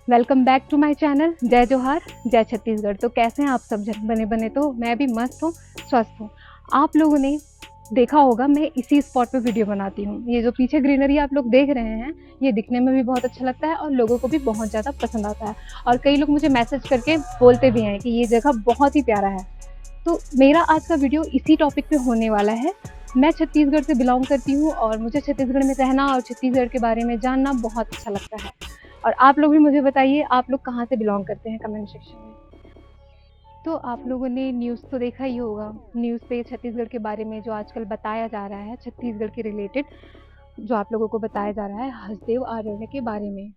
Welcome back to my channel. जय जोहार, जय छत्तीसगढ़। तो कैसे हैं आप सब बने बने? तो मैं भी मस्त हूँ, स्वस्थ हूँ। आप लोगों ने देखा होगा मैं इसी स्पॉट पे वीडियो बनाती हूँ। ये जो पीछे ग्रीनरी आप लोग देख रहे हैं, ये दिखने में भी बहुत अच्छा लगता है और लोगों को भी बहुत ज़्यादा पसंद आता है। और कई लोग मुझे मैसेज करके बोलते भी हैं कि ये जगह बहुत ही प्यारा है। तो मेरा आज का वीडियो इसी टॉपिक पे होने वाला है। मैं छत्तीसगढ़ से बिलोंग करती हूँ और मुझे छत्तीसगढ़ में रहना और छत्तीसगढ़ के बारे में जानना बहुत अच्छा लगता है। और आप लोग भी मुझे बताइए, आप लोग कहाँ से बिलोंग करते हैं कमेंट सेक्शन में। तो आप लोगों ने न्यूज़ तो देखा ही होगा। न्यूज़ पे छत्तीसगढ़ के बारे में जो आजकल बताया जा रहा है, छत्तीसगढ़ के रिलेटेड जो आप लोगों को बताया जा रहा है हसदेव आर्य के बारे में।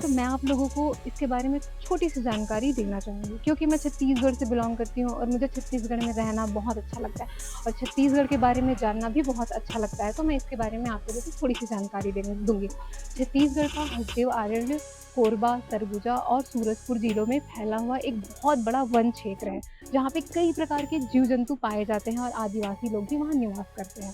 तो मैं आप लोगों को इसके बारे में छोटी सी जानकारी देना चाहूँगी, क्योंकि मैं छत्तीसगढ़ से बिलोंग करती हूँ और मुझे छत्तीसगढ़ में रहना बहुत अच्छा लगता है और छत्तीसगढ़ के बारे में जानना भी बहुत अच्छा लगता है। तो मैं इसके बारे में आप लोगों को थोड़ी सी जानकारी दूंगी। छत्तीसगढ़ का हसदेव आर्य कोरबा, सरगुजा और सूरजपुर जिलों में फैला हुआ एक बहुत बड़ा वन क्षेत्र है, जहाँ पे कई प्रकार के जीव जंतु पाए जाते हैं और आदिवासी लोग भी वहाँ निवास करते हैं।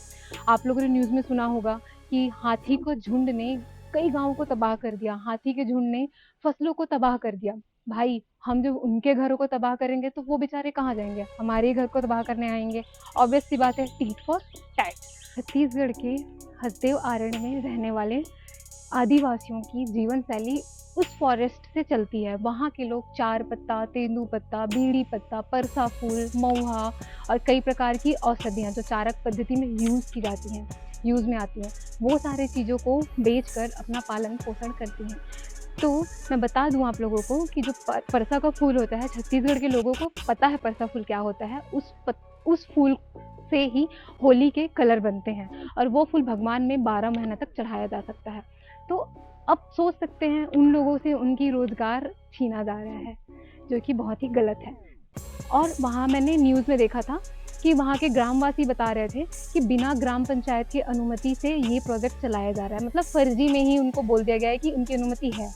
आप लोगों ने न्यूज़ में सुना होगा कि हाथी को झुंड ने कई गांवों को तबाह कर दिया, हाथी के झुंड ने फसलों को तबाह कर दिया। भाई, हम जब उनके घरों को तबाह करेंगे तो वो बेचारे कहाँ जाएंगे? हमारे घर को तबाह करने आएंगे। ऑब्वियस सी बात है, टीट फॉर टैट। छत्तीसगढ़ के हसदेव अरण्य में रहने वाले आदिवासियों की जीवन शैली उस फॉरेस्ट से चलती है। वहाँ के लोग चार पत्ता, तेंदुपत्ता, बीड़ी पत्ता, परसा फूल, महुआ और कई प्रकार की औषधियाँ जो चारक पद्धति में यूज़ में आती हैं, वो सारे चीज़ों को बेचकर अपना पालन पोषण करती हैं। तो मैं बता दूं आप लोगों को कि जो परसा का फूल होता है, छत्तीसगढ़ के लोगों को पता है परसा फूल क्या होता है। उस फूल से ही होली के कलर बनते हैं और वो फूल भगवान में 12 महीना तक चढ़ाया जा सकता है। तो अब सोच सकते हैं, उन लोगों से उनकी रोजगार छीना जा रहा है, जो कि बहुत ही गलत है। और वहाँ मैंने न्यूज़ में देखा था कि वहाँ के ग्रामवासी बता रहे थे कि बिना ग्राम पंचायत की अनुमति से ये प्रोजेक्ट चलाया जा रहा है। मतलब फर्जी में ही उनको बोल दिया गया है कि उनकी अनुमति है।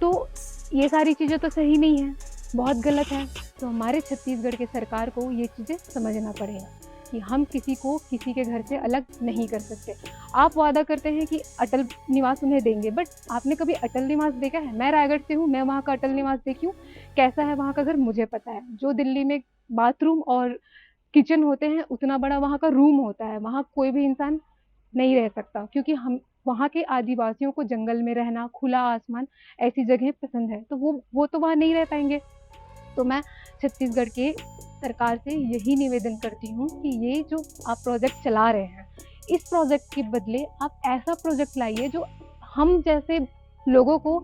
तो ये सारी चीज़ें तो सही नहीं है, बहुत गलत है। तो हमारे छत्तीसगढ़ के सरकार को ये चीज़ें समझना पड़ेगा कि हम किसी को किसी के घर से अलग नहीं कर सकते। आप वादा करते हैं कि अटल निवास उन्हें देंगे, बट आपने कभी अटल निवास देखा है? मैं रायगढ़ से हूँ, मैं वहाँ का अटल निवास देखी हूँ। कैसा है वहाँ का घर मुझे पता है। जो दिल्ली में बाथरूम और किचन होते हैं, उतना बड़ा वहाँ का रूम होता है। वहाँ कोई भी इंसान नहीं रह सकता, क्योंकि हम वहाँ के आदिवासियों को जंगल में रहना, खुला आसमान, ऐसी जगह पसंद है। तो वो तो वहाँ नहीं रह पाएंगे। तो मैं छत्तीसगढ़ के सरकार से यही निवेदन करती हूँ कि ये जो आप प्रोजेक्ट चला रहे हैं, इस प्रोजेक्ट के बदले आप ऐसा प्रोजेक्ट लाइए जो हम जैसे लोगों को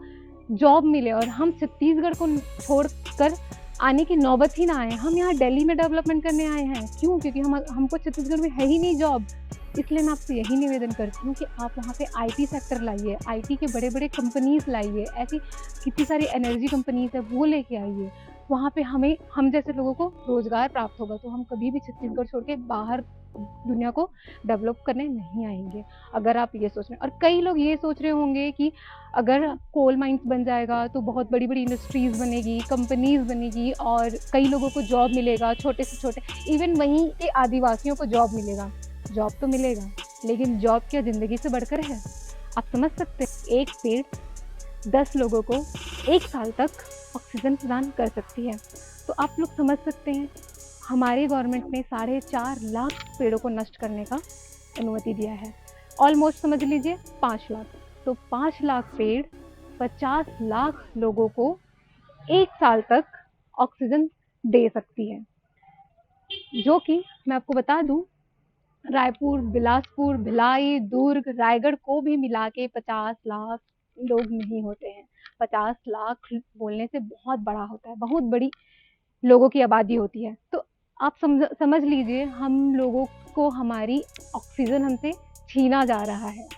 जॉब मिले और हम छत्तीसगढ़ को छोड़कर आने की नौबत ही ना आए। हम यहाँ दिल्ली में डेवलपमेंट करने आए हैं, क्यों? क्योंकि हमको छत्तीसगढ़ में है ही नहीं जॉब। इसलिए मैं आपसे यही निवेदन करती हूँ कि आप वहाँ पे आईटी सेक्टर लाइए, आईटी के बड़े बड़े कंपनीज लाइए, ऐसी कितनी सारी एनर्जी कंपनीज है, वो लेके आइए। वहाँ पे हम जैसे लोगों को रोजगार प्राप्त होगा, तो हम कभी भी छत्तीसगढ़ छोड़ के बाहर दुनिया को डेवलप करने नहीं आएंगे। अगर आप ये सोच रहे हैं, और कई लोग ये सोच रहे होंगे कि अगर कोल माइंस बन जाएगा तो बहुत बड़ी बड़ी इंडस्ट्रीज बनेगी, कंपनीज बनेगी और कई लोगों को जॉब मिलेगा, छोटे से छोटे, इवन वहीं के आदिवासियों को जॉब मिलेगा। जॉब तो मिलेगा, लेकिन जॉब क्या ज़िंदगी से बढ़कर है? आप समझ सकते हैं, एक पेड़ 10 लोगों को 1 साल तक ऑक्सीजन प्रदान कर सकती है। तो आप लोग समझ सकते हैं, हमारे गवर्नमेंट ने 4.5 लाख पेड़ों को नष्ट करने का अनुमति दिया है। ऑलमोस्ट समझ लीजिए 5 लाख। तो 5 लाख पेड़ 50 लाख लोगों को 1 साल तक ऑक्सीजन दे सकती है, जो कि मैं आपको बता दूं, रायपुर, बिलासपुर, भिलाई, दुर्ग, रायगढ़ को भी मिला के 50 लाख लोग नहीं होते हैं। 50 लाख बोलने से बहुत बड़ा होता है, बहुत बड़ी लोगों की आबादी होती है। तो आप समझ लीजिए, हम लोगों को हमारी ऑक्सीजन हमसे छीना जा रहा है।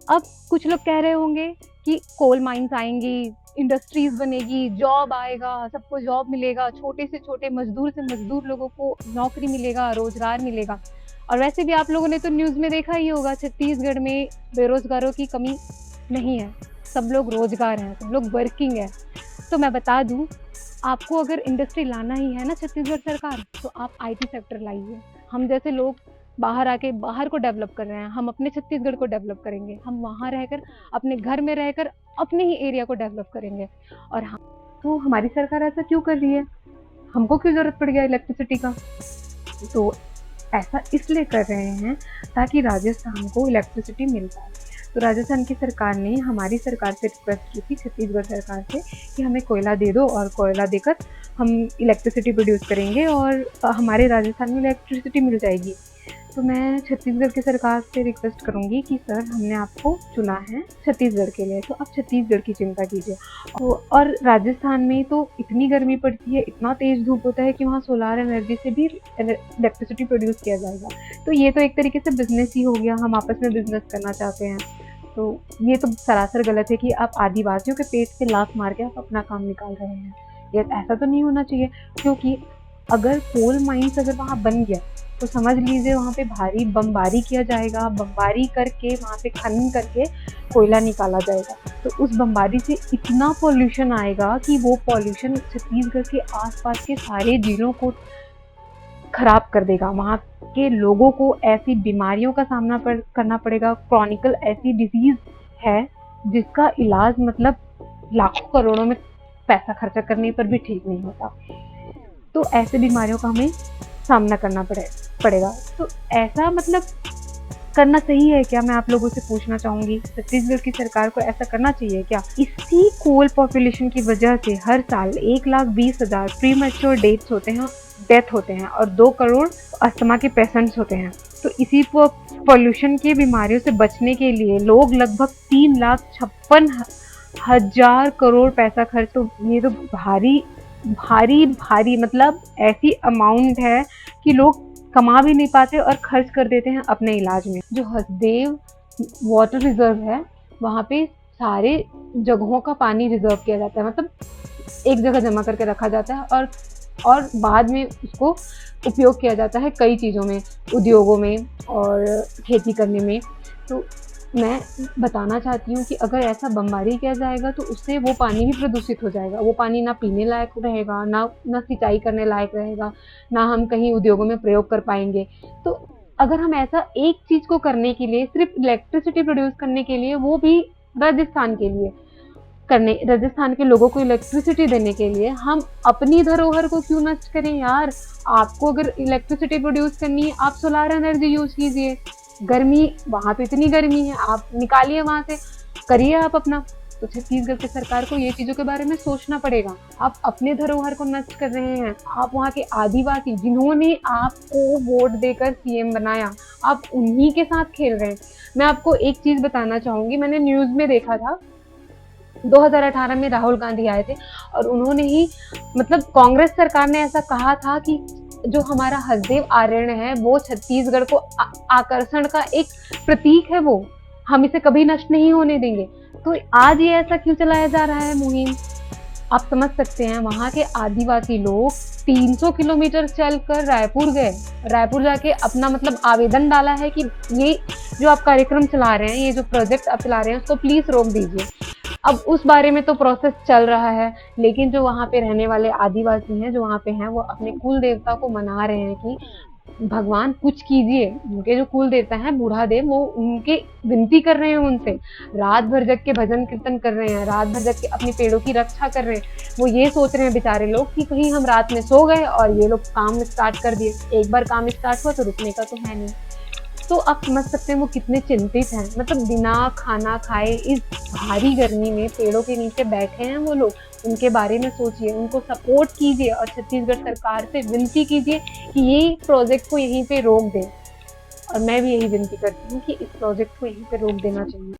अब कुछ लोग कह रहे होंगे कि कोल माइंस आएंगी, इंडस्ट्रीज बनेगी, जॉब आएगा, सबको जॉब मिलेगा, छोटे से छोटे मजदूर से मजदूर लोगों को नौकरी मिलेगा, रोजगार मिलेगा। और वैसे भी आप लोगों ने तो न्यूज़ में देखा ही होगा, छत्तीसगढ़ में बेरोजगारों की कमी नहीं है, सब लोग रोजगार हैं, सब लोग वर्किंग है। तो मैं बता दूं, आपको अगर इंडस्ट्री लाना ही है ना छत्तीसगढ़ सरकार, तो आप आईटी सेक्टर लाइए। हम जैसे लोग बाहर आके बाहर को डेवलप कर रहे हैं, हम अपने छत्तीसगढ़ को डेवलप करेंगे, हम वहाँ रहकर अपने घर में रहकर अपने ही एरिया को डेवलप करेंगे। और हम तो हमारी सरकार ऐसा क्यों कर रही है, हमको क्यों जरूरत पड़ गया इलेक्ट्रिसिटी का? तो ऐसा इसलिए कर रहे हैं ताकि राजस्थान को इलेक्ट्रिसिटी मिल पाए। तो राजस्थान की सरकार ने हमारी सरकार से रिक्वेस्ट की थी, छत्तीसगढ़ सरकार से, कि हमें कोयला दे दो और कोयला देकर हम इलेक्ट्रिसिटी प्रोड्यूस करेंगे और हमारे राजस्थान में इलेक्ट्रिसिटी मिल जाएगी। तो मैं छत्तीसगढ़ की सरकार से रिक्वेस्ट करूंगी कि सर, हमने आपको चुना है छत्तीसगढ़ के लिए, तो आप छत्तीसगढ़ की चिंता कीजिए। और राजस्थान में तो इतनी गर्मी पड़ती है, इतना तेज धूप होता है कि वहाँ सोलार एनर्जी से भी इलेक्ट्रिसिटी प्रोड्यूस किया जाएगा। तो ये तो एक तरीके से बिजनेस ही हो गया, हम आपस में बिजनेस करना चाहते हैं। तो ये तो सरासर गलत है कि आप आदिवासियों के पेट पे लात मार के आप अपना काम निकाल रहे हैं। ये ऐसा तो नहीं होना चाहिए, क्योंकि अगर कोल माइंस अगर वहाँ बन गया तो समझ लीजिए वहाँ पे भारी बमबारी किया जाएगा, बमबारी करके वहाँ पे खनन करके कोयला निकाला जाएगा। तो उस बमबारी से इतना पॉल्यूशन आएगा कि वो पॉल्यूशन छत्तीसगढ़ के आसपास के सारे जिलों को खराब कर देगा। वहाँ के लोगों को ऐसी बीमारियों का सामना करना पड़ेगा। क्रॉनिकल ऐसी डिजीज है जिसका इलाज मतलब लाखों करोड़ों में पैसा खर्चा करने पर भी ठीक नहीं होता। तो ऐसे बीमारियों का हमें सामना करना पड़ेगा। तो ऐसा मतलब करना सही है क्या, मैं आप लोगों से पूछना चाहूंगी। छत्तीसगढ़ की सरकार को ऐसा करना चाहिए क्या? इसी कोल पॉपुलेशन की वजह से हर साल 1,20,000 प्री मैच्योर डेथ होते हैं और 2 करोड़ अस्थमा के पेशेंट्स होते हैं। तो इसी पॉल्यूशन की बीमारियों से बचने के लिए लोग लगभग 3,56,000 करोड़ पैसा खर्च, तो ये तो भारी भारी भारी मतलब ऐसी अमाउंट है कि लोग कमा भी नहीं पाते और खर्च कर देते हैं अपने इलाज में। जो हसदेव वाटर रिजर्व है, वहाँ पे सारे जगहों का पानी रिजर्व किया जाता है, मतलब एक जगह जमा करके रखा जाता है और बाद में उसको उपयोग किया जाता है कई चीज़ों में, उद्योगों में और खेती करने में। तो मैं बताना चाहती हूँ कि अगर ऐसा बमबारी किया जाएगा तो उससे वो पानी भी प्रदूषित हो जाएगा। वो पानी ना पीने लायक रहेगा, ना सिंचाई करने लायक रहेगा, ना हम कहीं उद्योगों में प्रयोग कर पाएंगे। तो अगर हम ऐसा एक चीज़ को करने के लिए, सिर्फ इलेक्ट्रिसिटी प्रोड्यूस करने के लिए, वो भी राजस्थान के लोगों को इलेक्ट्रिसिटी देने के लिए, हम अपनी धरोहर को क्यों नष्ट करें यार। आपको अगर इलेक्ट्रिसिटी प्रोड्यूस करनी है, आप सोलार एनर्जी यूज कीजिए। गर्मी, वहाँ पे इतनी गर्मी है, आप निकालिए वहाँ से, करिए आप अपना। तो छत्तीसगढ़ की सरकार को ये चीज़ों के बारे में सोचना पड़ेगा। आप अपने धरोहर को नष्ट कर रहे हैं। आप वहाँ के आदिवासी जिन्होंने आपको वोट देकर सीएम बनाया, आप उन्हीं के साथ खेल रहे हैं। मैं आपको एक चीज़ बताना चाहूँगी, मैंने न्यूज़ में देखा था 2018 में राहुल गांधी आए थे और उन्होंने ही मतलब कांग्रेस सरकार ने ऐसा कहा था कि जो हमारा हसदेव आरण्य है वो छत्तीसगढ़ को आकर्षण का एक प्रतीक है, वो हम इसे कभी नष्ट नहीं होने देंगे। तो आज ये ऐसा क्यों चलाया जा रहा है मुहिम? आप समझ सकते हैं, वहाँ के आदिवासी लोग 300 किलोमीटर चलकर रायपुर गए, रायपुर जाके अपना मतलब आवेदन डाला है कि ये जो आप कार्यक्रम चला रहे हैं, ये जो प्रोजेक्ट आप चला रहे हैं, उसको प्लीज रोक दीजिए। अब उस बारे में तो प्रोसेस चल रहा है, लेकिन जो वहाँ पे रहने वाले आदिवासी हैं, जो वहाँ पे हैं, वो अपने कुल देवता को मना रहे हैं कि भगवान कुछ कीजिए। उनके जो कुल देवता हैं बूढ़ा देव, वो उनके विनती कर रहे हैं उनसे, रात भर जग के भजन कीर्तन कर रहे हैं, रात भर जग के अपने पेड़ों की रक्षा कर रहे हैं। वो ये सोच रहे हैं बेचारे लोग कि कहीं हम रात में सो गए और ये लोग काम स्टार्ट कर दिए। एक बार काम स्टार्ट हुआ तो रुकने का तो है नहीं। तो आप समझ सकते हैं वो कितने चिंतित हैं, मतलब बिना खाना खाए इस भारी गर्मी में पेड़ों के नीचे बैठे हैं वो लोग। उनके बारे में सोचिए, उनको सपोर्ट कीजिए और छत्तीसगढ़ सरकार से विनती कीजिए कि ये प्रोजेक्ट को यहीं पे रोक दें। और मैं भी यही विनती करती हूँ कि इस प्रोजेक्ट को यहीं पे रोक देना चाहिए।